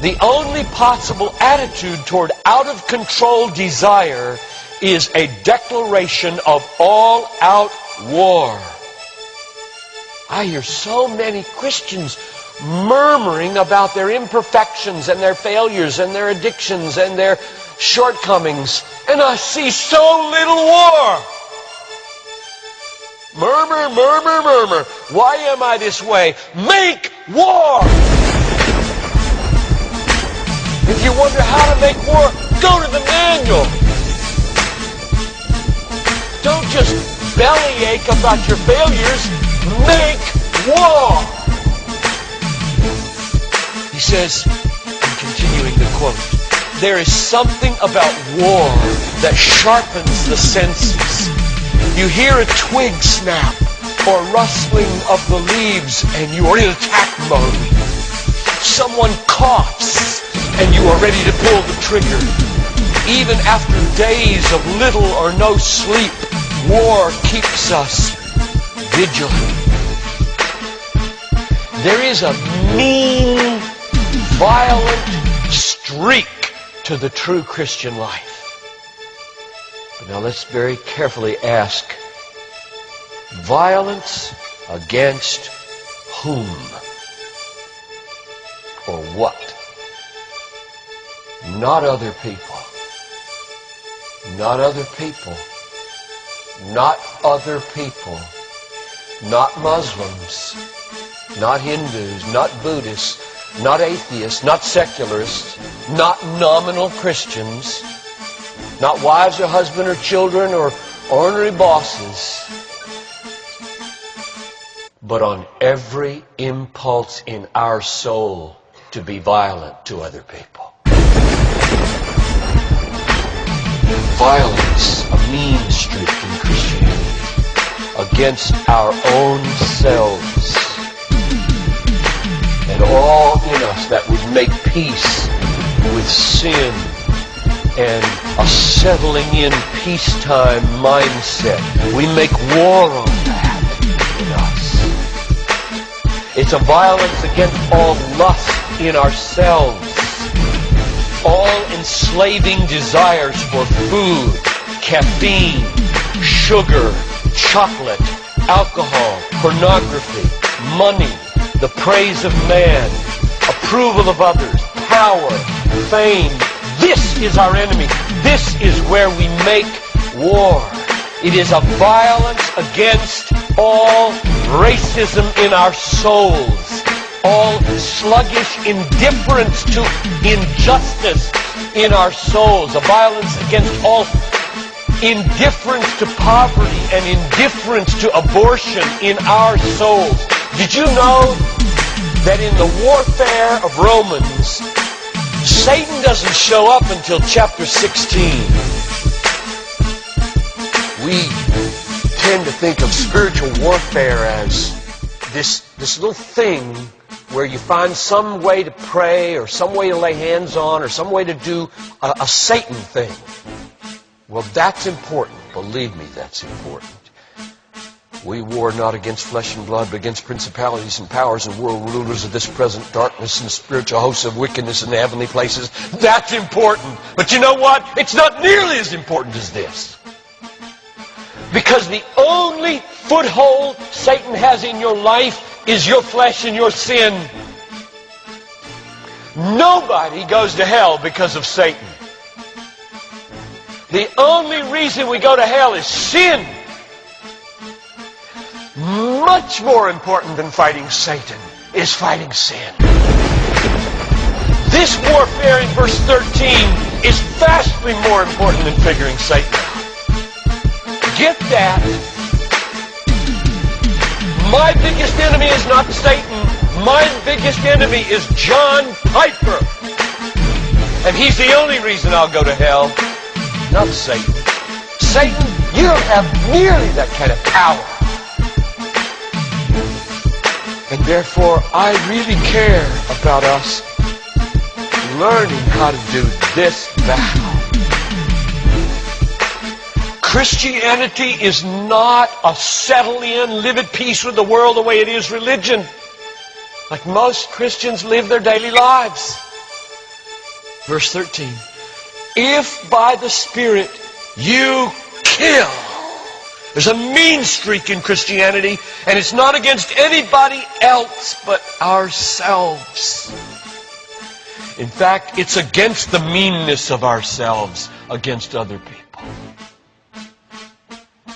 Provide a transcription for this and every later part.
The only possible attitude toward out-of-control desire is a declaration of all-out war. I hear so many Christians murmuring about their imperfections and their failures and their addictions and their shortcomings, and I see so little war. Murmur, murmur, murmur. Why am I this way? Make war! If you wonder how to make war, go to the manual. Don't just bellyache about your failures. Make war! He says, I'm continuing the quote, there is something about war that sharpens the senses. You hear a twig snap or rustling of the leaves and you are in attack mode. Someone coughs and you are ready to pull the trigger. Even after days of little or no sleep, war keeps us vigilant. There is a mean, violent streak to the true Christian life. But now let's very carefully ask, violence against whom? Or what? Not other people. Not other people. Not other people. Not Muslims. Not Hindus. Not Buddhists. Not atheists. Not secularists. Not nominal Christians. Not wives or husband or children or ornery bosses. But on every impulse in our soul to be violent to other people. Violence, a mean streak in Christianity, against our own selves and all in us that would make peace with sin and a settling in peacetime mindset. We make war on that in us. It's a violence against all lust in ourselves, all enslaving desires for food, caffeine, sugar, chocolate, alcohol, pornography, money, the praise of man, approval of others, power, fame. This is our enemy. This is where we make war. It is a violence against all racism in our souls, all sluggish indifference to injustice in our souls, a violence against all indifference to poverty and indifference to abortion in our souls. Did you know that in the warfare of Romans, Satan doesn't show up until chapter 16. We tend to think of spiritual warfare as this little thing where you find some way to pray or some way to lay hands on or some way to do a Satan thing. Well, that's important. Believe me, that's important. We war not against flesh and blood, but against principalities and powers and world rulers of this present darkness and spiritual hosts of wickedness in the heavenly places. That's important. But you know what? It's not nearly as important as this. Because the only foothold Satan has in your life is your flesh and your sin. Nobody goes to hell because of Satan. The only reason we go to hell is sin. Much more important than fighting Satan is fighting sin. This warfare in verse 13 is vastly more important than figuring Satan out. Get that. My biggest enemy is not Satan. My biggest enemy is John Piper. And he's the only reason I'll go to hell, not Satan. Satan, you don't have nearly that kind of power. And therefore, I really care about us learning how to do this battle. Christianity is not a settle in, live at peace with the world the way it is religion. Like most Christians live their daily lives. Verse 13. If by the Spirit you kill. There's a mean streak in Christianity, and it's not against anybody else but ourselves. In fact, it's against the meanness of ourselves against other people.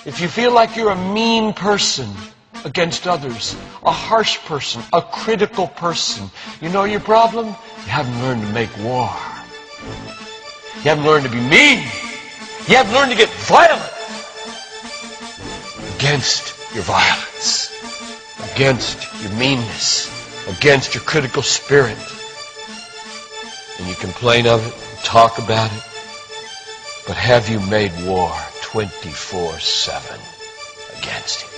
If you feel like you're a mean person against others, a harsh person, a critical person, you know your problem? You haven't learned to make war. You haven't learned to be mean. You haven't learned to get violent against your violence, against your meanness, against your critical spirit. And you complain of it, talk about it, but have you made war 24/7 against it?